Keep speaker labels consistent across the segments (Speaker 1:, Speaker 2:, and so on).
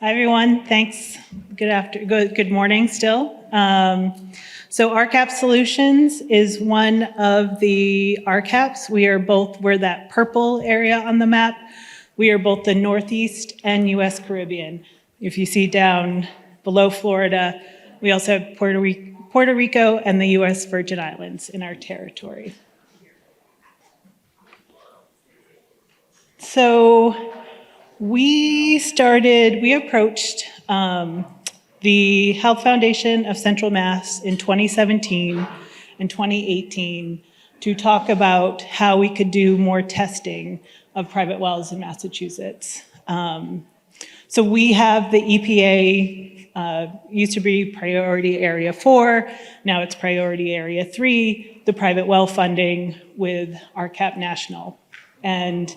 Speaker 1: Hi, everyone. Thanks. Good morning still. So RCAP Solutions is one of the RCAPs. We're that purple area on the map. We are both the Northeast and U.S. Caribbean. If you see down below Florida, we also have Puerto Rico and the U.S. Virgin Islands in our territory. So we approached the Health Foundation of Central Mass in 2017 and 2018 to talk about how we could do more testing of private wells in Massachusetts. So we have the EPA, used to be Priority Area 4, now it's Priority Area 3, the private well funding with RCAP National. And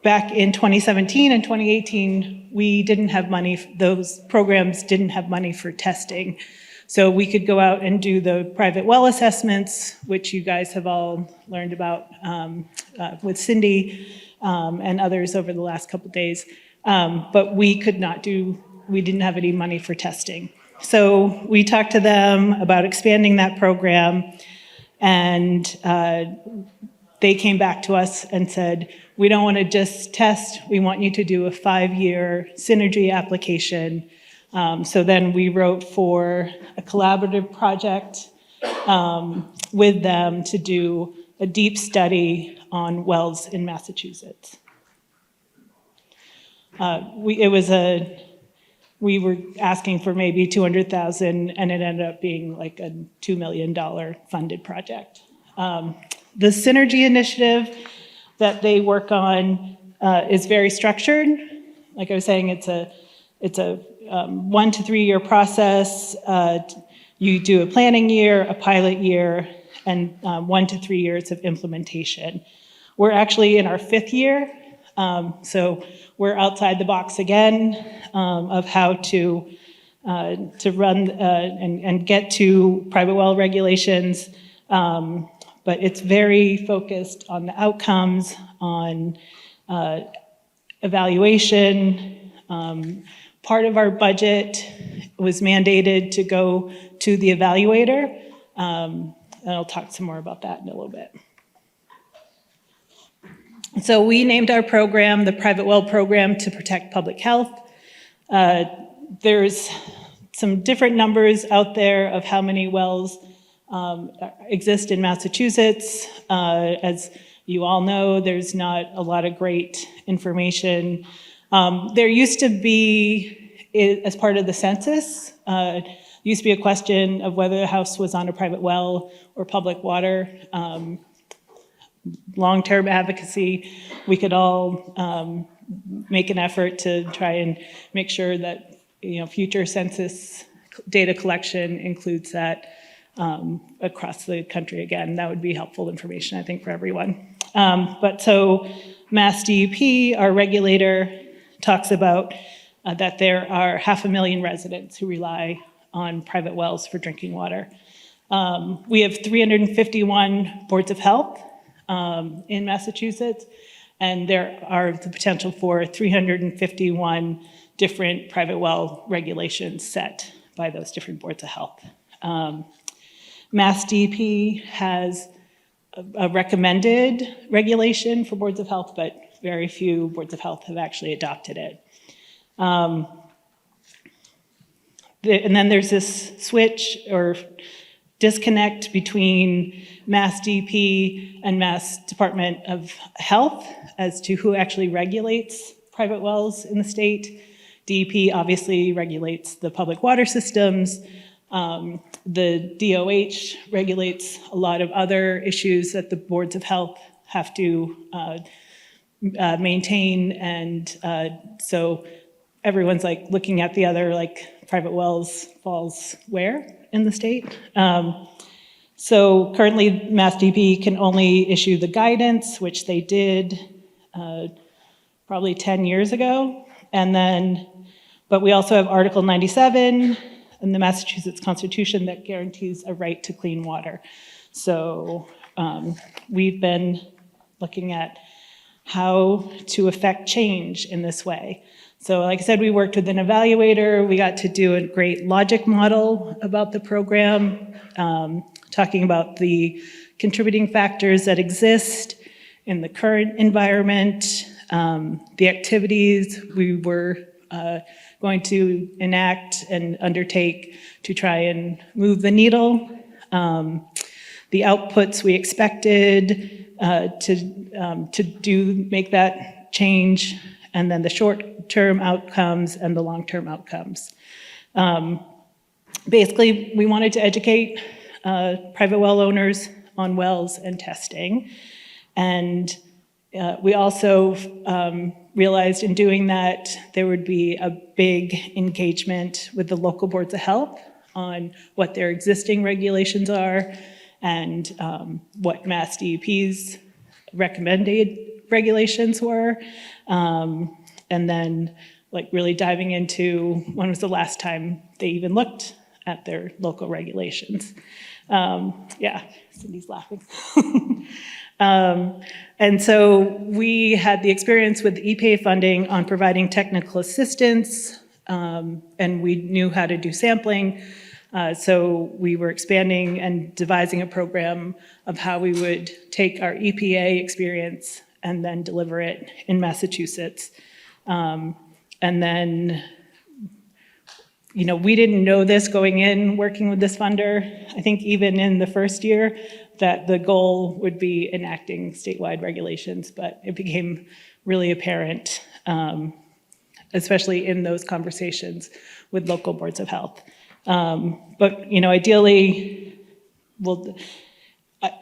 Speaker 1: back in 2017 and 2018, we didn't have money, those programs didn't have money for testing. So we could go out and do the private well assessments, which you guys have all learned about with Cindy and others over the last couple of days. But we didn't have any money for testing. So we talked to them about expanding that program, and they came back to us and said, we don't want to just test, we want you to do a 5-year synergy application. So then we wrote for a collaborative project with them to do a deep study on wells in Massachusetts. We were asking for maybe $200,000, and it ended up being like a $2 million funded project. The Synergy initiative that they work on is very structured. Like I was saying, it's a 1 to 3 year process. You do a planning year, a pilot year, and 1 to 3 years of implementation. We're actually in our 5th year, so we're outside the box again of how to run and get to private well regulations. But it's very focused on the outcomes, on evaluation. Part of our budget was mandated to go to the evaluator, and I'll talk some more about that in a little bit. So we named our program the Private Well Program to Protect Public Health. There's some different numbers out there of how many wells exist in Massachusetts. As you all know, there's not a lot of great information. There used to be, as part of the census, used to be a question of whether the house was on a private well or public water. Long-term advocacy, we could all make an effort to try and make sure that future census data collection includes that across the country. Again, that would be helpful information, I think, for everyone. But so Mass DEP, our regulator, talks about that there are 500,000 residents who rely on private wells for drinking water. We have 351 boards of health in Massachusetts, and there are the potential for 351 different private well regulations set by those different boards of health. Mass DEP has a recommended regulation for boards of health, but very few boards of health have actually adopted it. And then there's this switch or disconnect between Mass DEP and Mass Department of Health as to who actually regulates private wells in the state. DEP obviously regulates the public water systems. The DOH regulates a lot of other issues that the boards of health have to maintain, and so everyone's like looking at the other, like private wells falls where in the state. So currently Mass DEP can only issue the guidance, which they did probably 10 years ago, but we also have Article 97 in the Massachusetts Constitution that guarantees a right to clean water. So we've been looking at how to affect change in this way. So like I said, we worked with an evaluator. We got to do a great logic model about the program, talking about the contributing factors that exist in the current environment, the activities we were going to enact and undertake to try and move the needle, the outputs we expected to make that change, and then the short-term outcomes and the long-term outcomes. Basically, we wanted to educate private well owners on wells and testing. And we also realized in doing that, there would be a big engagement with the local boards of health on what their existing regulations are and what Mass DEP's recommended regulations were. And then like really diving into when was the last time they even looked at their local regulations. Yeah, Cindy's laughing. And so we had the experience with EPA funding on providing technical assistance, and we knew how to do sampling. So we were expanding and devising a program of how we would take our EPA experience and then deliver it in Massachusetts. And then, you know, we didn't know this going in working with this funder. I think even in the first year that the goal would be enacting statewide regulations, but it became really apparent, especially in those conversations with local boards of health. But, you know, ideally,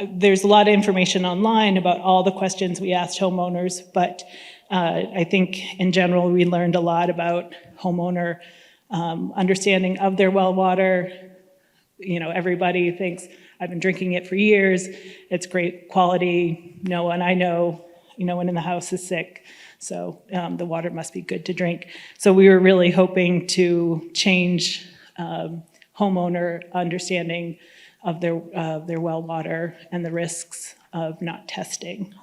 Speaker 1: there's a lot of information online about all the questions we asked homeowners, but I think in general, we learned a lot about homeowner understanding of their well water. You know, everybody thinks, I've been drinking it for years, it's great quality, no one I know, no one in the house is sick, so the water must be good to drink. So we were really hoping to change homeowner understanding of their well water and the risks of not testing.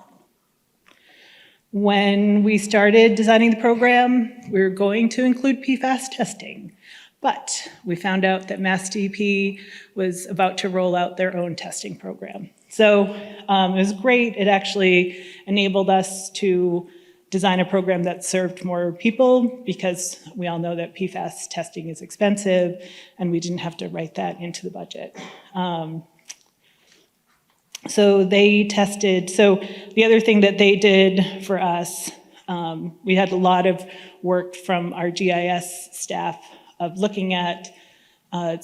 Speaker 1: When we started designing the program, we were going to include PFAS testing, but we found out that Mass DEP was about to roll out their own testing program. So it was great. It actually enabled us to design a program that served more people because we all know that PFAS testing is expensive and we didn't have to write that into the budget. So they tested, so the other thing that they did for us, we had a lot of work from our GIS staff of looking at,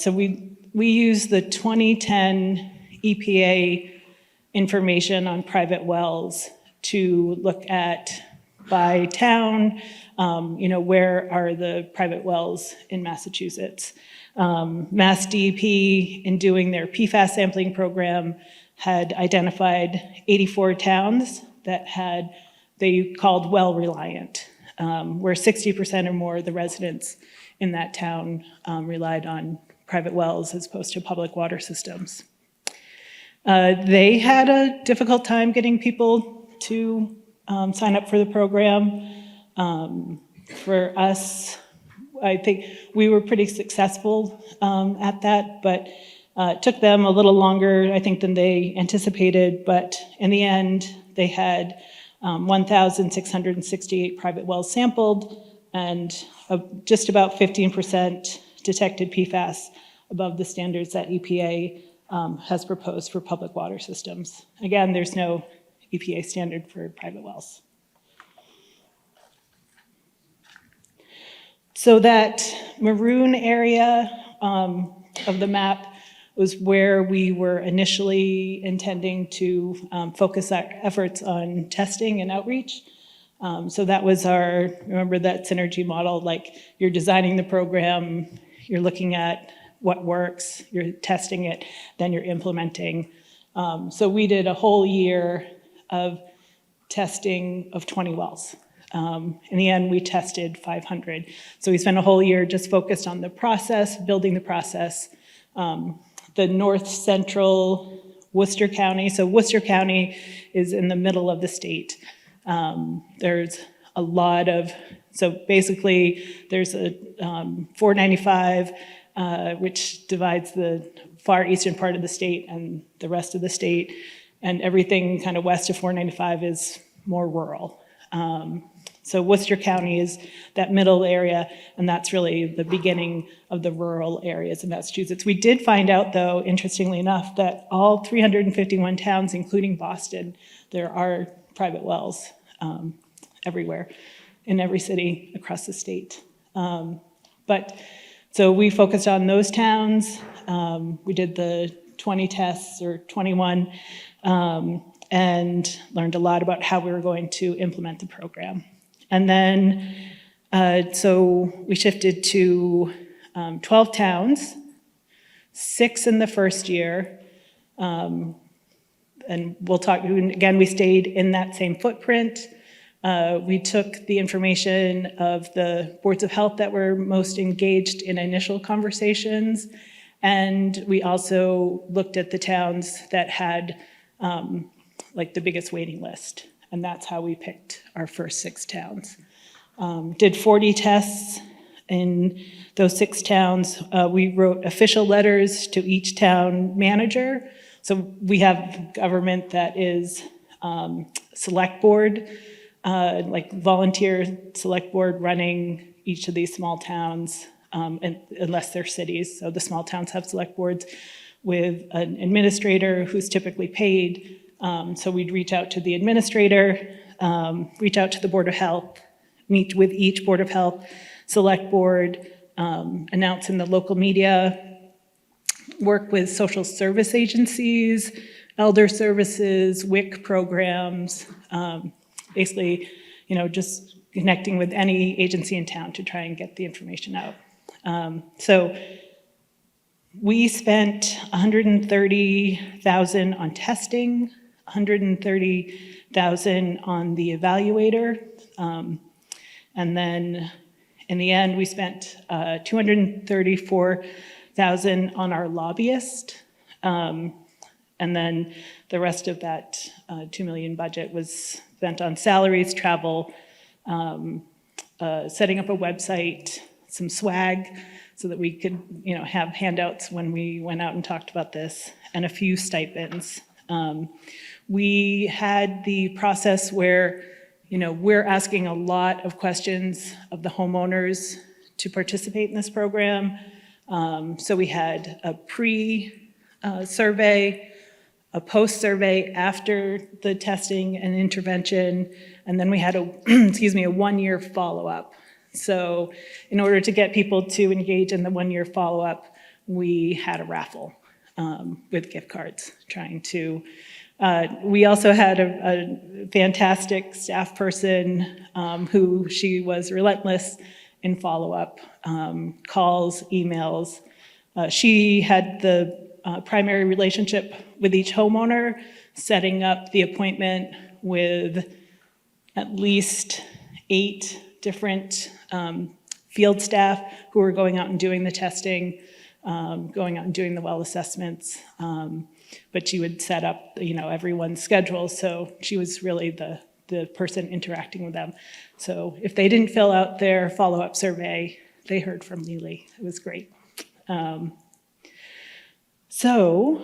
Speaker 1: so we use the 2010 EPA information on private wells to look at by town, you know, where are the private wells in Massachusetts. Mass DEP, in doing their PFAS sampling program, had identified 84 towns that had, they called well reliant, where 60% or more of the residents in that town relied on private wells as opposed to public water systems. They had a difficult time getting people to sign up for the program. For us, I think we were pretty successful at that, but it took them a little longer, I think, than they anticipated, but in the end, they had 1,668 private wells sampled, and just about 15% detected PFAS above the standards that EPA has proposed for public water systems. Again, there's no EPA standard for private wells. So that maroon area of the map was where we were initially intending to focus our efforts on testing and outreach. So that was our, remember that synergy model, like you're designing the program, you're looking at what works, you're testing it, then you're implementing. So we did a whole year of testing of 20 wells. In the end, we tested 500. So we spent a whole year just focused on the process, building the process. The north central Worcester County, so Worcester County is in the middle of the state. There's a lot of, so basically there's a 495, which divides the far eastern part of the state and the rest of the state, and everything kind of west of 495 is more rural. So Worcester County is that middle area, and that's really the beginning of the rural areas in Massachusetts. We did find out, though, interestingly enough, that all 351 towns, including Boston, there are private wells everywhere, in every city across the state. So we focused on those towns. We did the 20 tests, or 21, and learned a lot about how we were going to implement the program. And then, so we shifted to 12 towns, 6 in the first year, and we'll talk, again, we stayed in that same footprint. We took the information of the boards of health that were most engaged in initial conversations, and we also looked at the towns that had like the biggest waiting list, and that's how we picked our first 6 towns. Did 40 tests in those 6 towns. We wrote official letters to each town manager. So we have government that is select board, like volunteer select board running each of these small towns, unless they're cities. So the small towns have select boards with an administrator who's typically paid. So we'd reach out to the administrator, reach out to the Board of Health, meet with each Board of Health, select board, announce in the local media, work with social service agencies, elder services, WIC programs, basically, just connecting with any agency in town to try and get the information out. So we spent $130,000 on testing, $130,000 on the evaluator, and then in the end we spent $234,000 on our lobbyist, and then the rest of that $2 million budget was spent on salaries, travel, setting up a website, some swag so that we could have handouts when we went out and talked about this, and a few stipends. We had the process where we're asking a lot of questions of the homeowners to participate in this program. So we had a pre-survey, a post-survey after the testing and intervention, and then we had a 1-year follow-up. So in order to get people to engage in the 1-year follow-up, we had a raffle with gift cards, trying to. We also had a fantastic staff person who she was relentless in follow-up, calls, emails. She had the primary relationship with each homeowner, setting up the appointment with at least 8 different field staff who were going out and doing the testing, going out and doing the well assessments. But she would set up, everyone's schedule, so she was really the person interacting with them. So if they didn't fill out their follow-up survey, they heard from Lily. It was great. So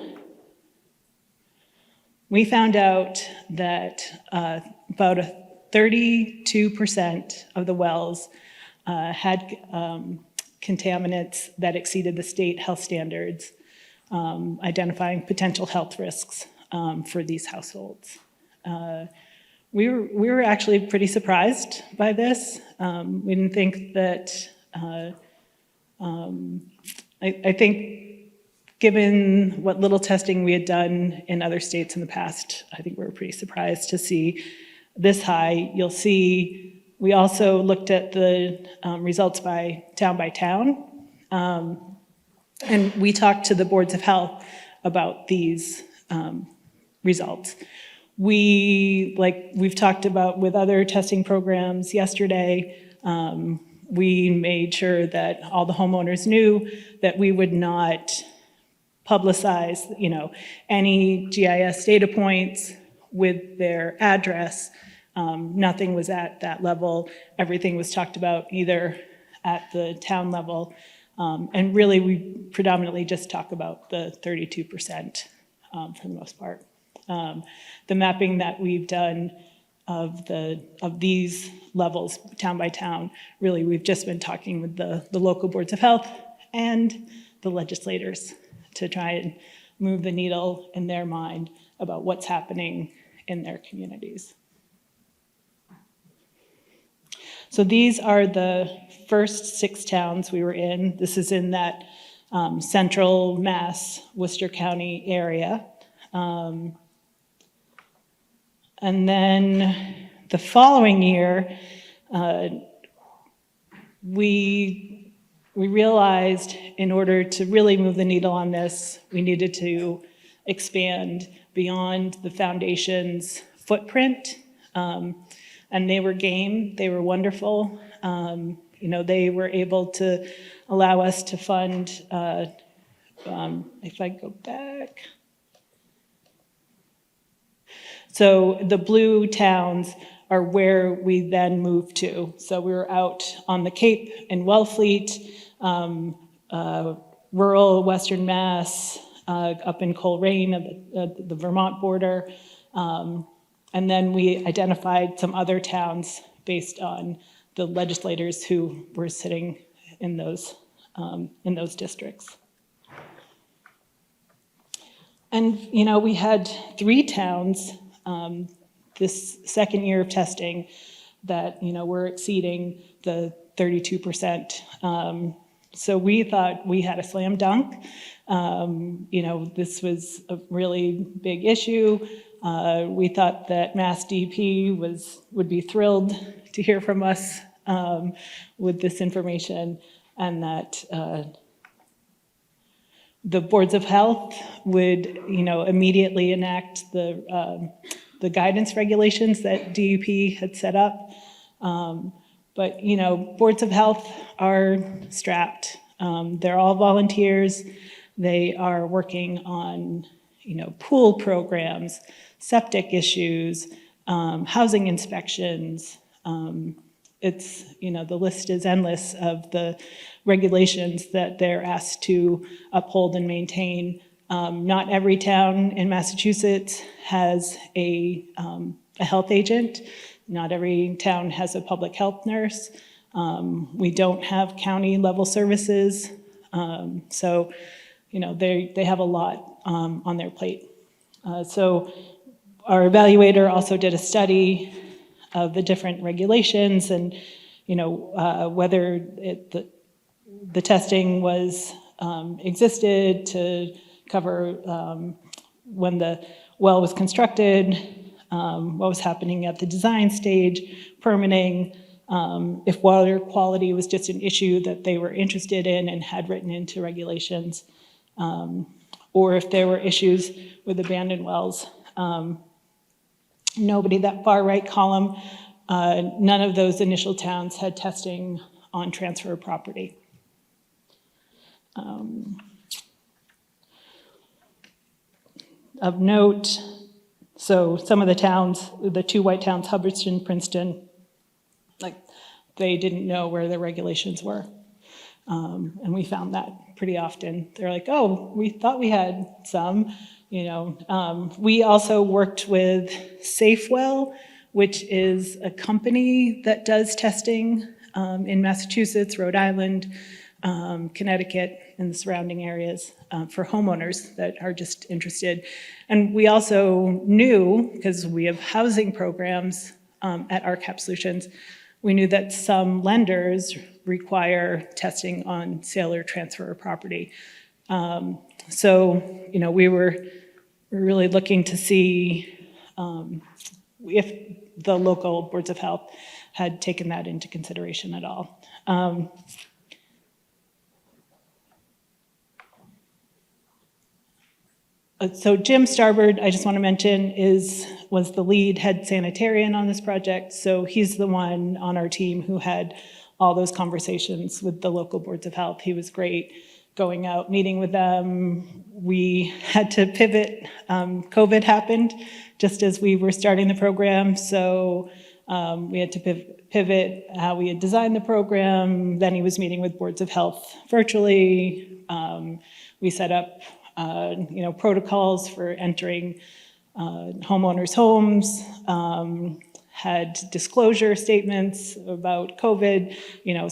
Speaker 1: we found out that about 32% of the wells had contaminants that exceeded the state health standards, identifying potential health risks for these households. We were actually pretty surprised by this. We didn't think that, I think given what little testing we had done in other states in the past, I think we were pretty surprised to see this high. You'll see we also looked at the results by town, and we talked to the boards of health about these results. We've talked about with other testing programs yesterday, we made sure that all the homeowners knew that we would not publicize, any GIS data points with their address Nothing was at that level. Everything was talked about either at the town level. And really, we predominantly just talk about the 32% for the most part. The mapping that we've done of these levels, town by town, really, we've just been talking with the local boards of health and the legislators to try and move the needle in their mind about what's happening in their communities. So these are the first 6 towns we were in. This is in that central Mass, Worcester County area. And then the following year, we realized in order to really move the needle on this, we needed to expand beyond the foundation's footprint. And they were game, they were wonderful. They were able to allow us to fund, if I go back. So the blue towns are where we then moved to. So we were out on the Cape in Wellfleet, rural Western Mass, up in Coleraine at the Vermont border. And then we identified some other towns based on the legislators who were sitting in those districts. And, we had 3 towns this second year of testing that, were exceeding the 32%. So we thought we had a slam dunk. This was a really big issue. We thought that Mass DP would be thrilled to hear from us with this information, and that the boards of health would, immediately enact the guidance regulations that DEP had set up. But boards of health are strapped. They're all volunteers. They are working on, pool programs, septic issues, housing inspections. It's, the list is endless of the regulations that they're asked to uphold and maintain. Not every town in Massachusetts has a health agent. Not every town has a public health nurse. We don't have county level services. So, they have a lot on their plate. So our evaluator also did a study of the different regulations and, whether the testing was existed to cover when the well was constructed, what was happening at the design stage, permitting, if water quality was just an issue that they were interested in and had written into regulations, or if there were issues with abandoned wells. Nobody, that far right column, none of those initial towns had testing on transfer of property. Of note, so some of the towns, the 2 white towns, Hubbardston, Princeton, they didn't know where the regulations were. And we found that pretty often. They're like, oh, we thought we had some, We also worked with Safewell, which is a company that does testing in Massachusetts, Rhode Island, Connecticut, and the surrounding areas for homeowners that are just interested. And we also knew, because we have housing programs at RCAP Solutions, we knew that some lenders require testing on sale or transfer of property. So, we were really looking to see if the local boards of health had taken that into consideration at all. So Jim Starbird, I just want to mention, was the lead head sanitarian on this project. So he's the one on our team who had all those conversations with the local boards of health. He was great going out, meeting with them. We had to pivot. COVID happened just as we were starting the program. So We had to pivot how we had designed the program. Then he was meeting with boards of health virtually. We set up protocols for entering homeowners' homes, had disclosure statements about COVID,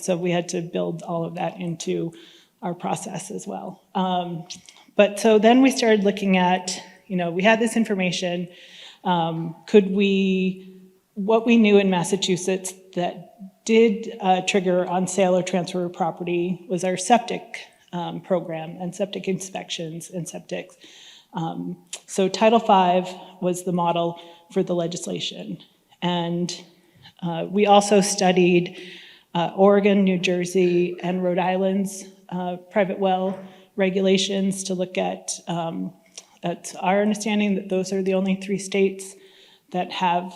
Speaker 1: so we had to build all of that into our process as well. But so then we started looking at, we had this information, what we knew in Massachusetts that did trigger on sale or transfer of property was our septic program and septic inspections and septics. So Title V was the model for the legislation. And we also studied Oregon, New Jersey, and Rhode Island's private well regulations to look at, it's our understanding that those are the only 3 states that have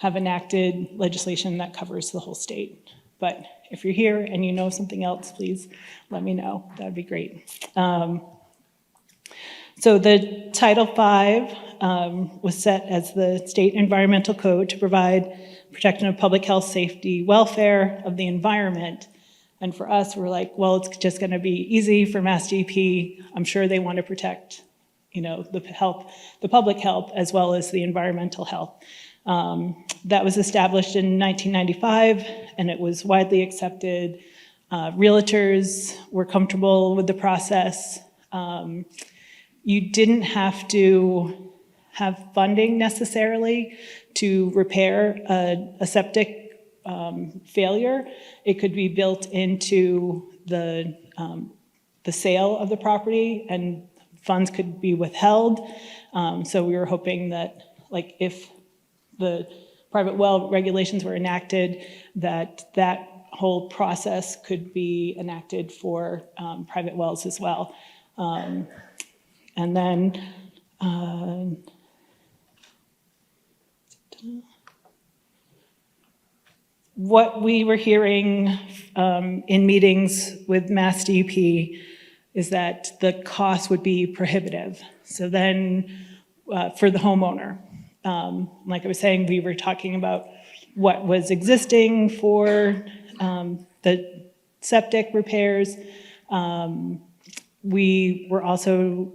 Speaker 1: enacted legislation that covers the whole state. But if you're here and you know something else, please let me know. That would be great. So the Title V was set as the state environmental code to provide protection of public health, safety, welfare of the environment. And for us, we're like, well, it's just going to be easy for Mass DEP. I'm sure they want to protect, the public health as well as the environmental health. That was established in 1995, and it was widely accepted. Realtors were comfortable with the process. You didn't have to have funding necessarily to repair a septic failure. It could be built into the sale of the property, and funds could be withheld. So we were hoping that, if the private well regulations were enacted, that whole process could be enacted for private wells as well. And then what we were hearing in meetings with Mass DEP is that the cost would be prohibitive. So then for the homeowner, like I was saying, we were talking about what was existing for the septic repairs. We were also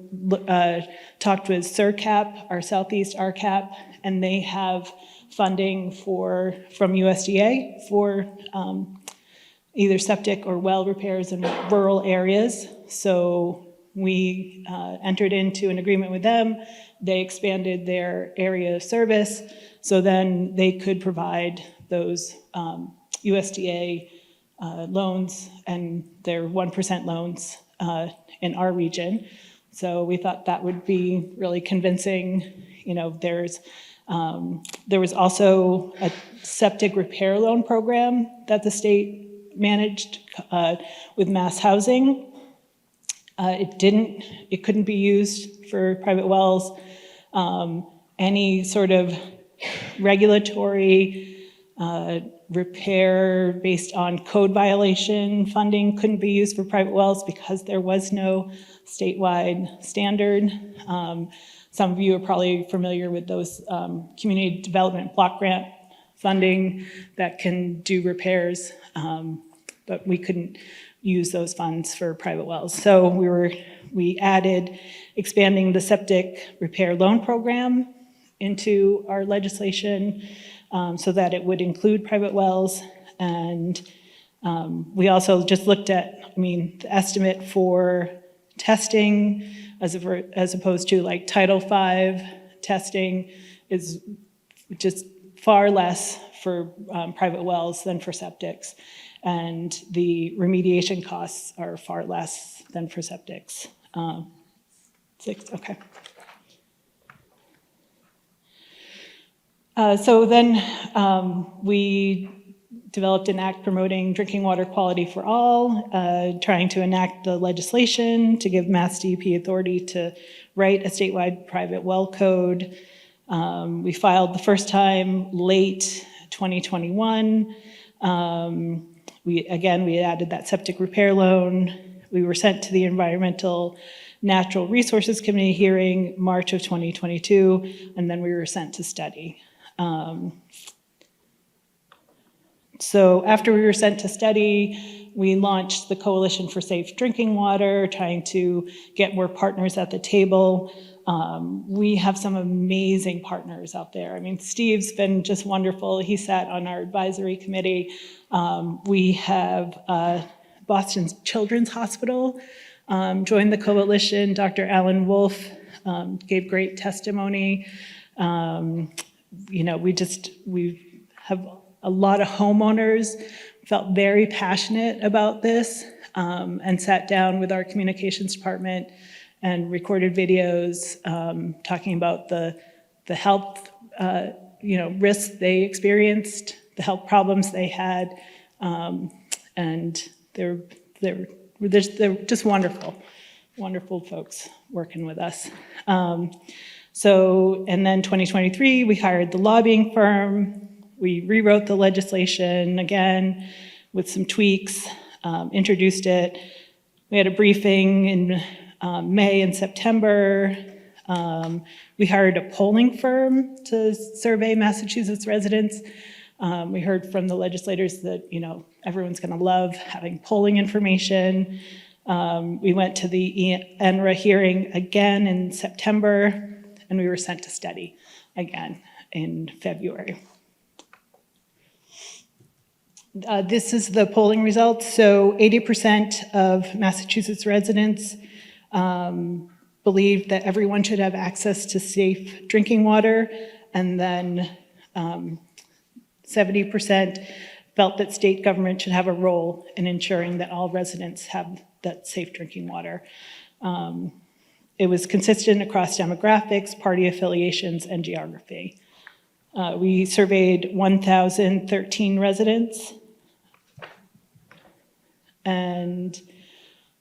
Speaker 1: talked with RCAP, our Southeast RCAP, and they have funding from USDA for either septic or well repairs in rural areas. So we entered into an agreement with them. They expanded their area of service, so then they could provide those USDA loans and their 1% loans in our region. So we thought that would be really convincing. There was also a septic repair loan program that the state managed with Mass Housing. It couldn't be used for private wells. Any sort of regulatory repair based on code violation funding couldn't be used for private wells because there was no statewide standard. Some of you are probably familiar with those community development block grant funding that can do repairs, but we couldn't use those funds for private wells. So we added expanding the septic repair loan program into our legislation so that it would include private wells. And we also just looked at, the estimate for testing as opposed to Title V testing is just far less for private wells than for septics. And the remediation costs are far less than for septics. 6, okay. So then we developed an act promoting drinking water quality for all, trying to enact the legislation to give Mass DEP authority to write a statewide private well code. We filed the first time late 2021. We added that septic repair loan. We were sent to the Environmental Natural Resources Committee hearing March of 2022, and then we were sent to study. So after we were sent to study, we launched the Coalition for Safe Drinking Water, trying to get more partners at the table. We have some amazing partners out there. I mean, Steve's been just wonderful. He sat on our advisory committee. We have Boston Children's Hospital joined the coalition. Dr. Alan Wolf gave great testimony. You know, we have a lot of homeowners felt very passionate about this and sat down with our communications department and recorded videos talking about the health you know, risks they experienced, the health problems they had, and they're just wonderful, wonderful folks working with us. So, and then 2023, we hired the lobbying firm. We rewrote the legislation again with some tweaks, introduced it. We had a briefing in May and September. We hired a polling firm to survey Massachusetts residents. We heard from the legislators that, you know, everyone's gonna love having polling information. We went to the ENRA hearing again in September, and we were sent to study again in February. This is the polling results. So 80% of Massachusetts residents believe that everyone should have access to safe drinking water, and then 70% felt that state government should have a role in ensuring that all residents have that safe drinking water. It was consistent across demographics, party affiliations, and geography. We surveyed 1,013 residents. And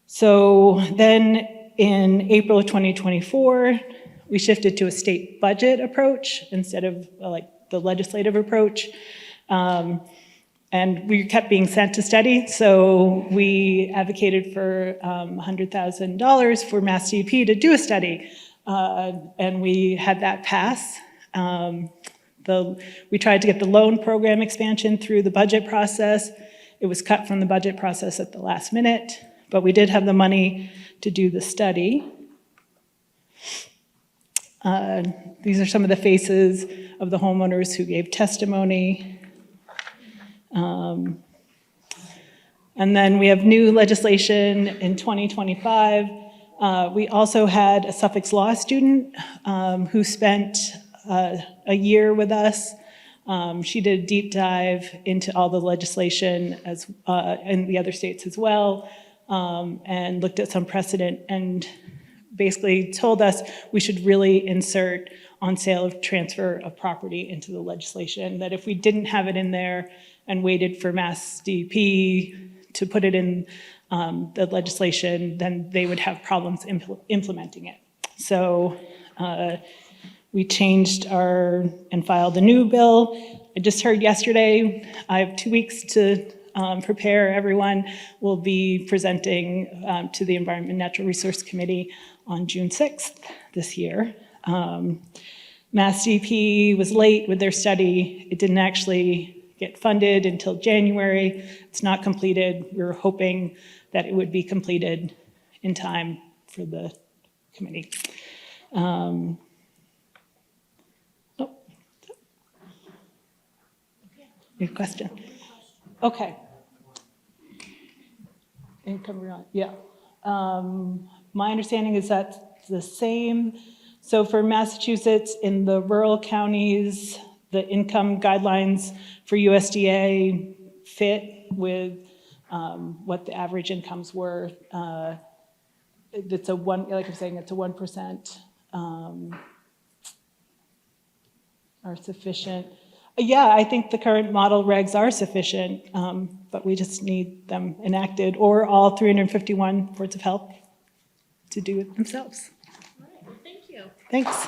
Speaker 1: so then in April of 2024, we shifted to a state budget approach instead of like the legislative approach. And we kept being sent to study, so we advocated for $100,000 for Mass DEP to do a study, and we had that pass. We tried to get the loan program expansion through the budget process. It was cut from the budget process at the last minute, but we did have the money to do the study. These are some of the faces of the homeowners who gave testimony. And then we have new legislation in 2025. We also had a Suffolk Law student who spent a year with us. She did a deep dive into all the legislation in the other states as well, and looked at some precedent and basically told us we should really insert on sale of transfer of property into the legislation, that if we didn't have it in there and waited for Mass DEP to put it in the legislation, then they would have problems implementing it. So we changed and filed a new bill. I just heard yesterday, I have 2 weeks to prepare everyone. We'll be presenting to the Environment and Natural Resource Committee on June 6th this year. Mass DEP was late with their study. It didn't actually get funded until January. It's not completed. We were hoping that it would be completed in time for the committee. Your question? Okay. Income, yeah. My understanding is that's the same. So for Massachusetts, in the rural counties, the income guidelines for USDA fit with what the average incomes were. It's like I'm saying, it's a 1% are sufficient. Yeah, I think the current model regs are sufficient, but we just need them enacted, or all 351 boards of health to do it themselves.
Speaker 2: All right, well, thank you.
Speaker 1: Thanks.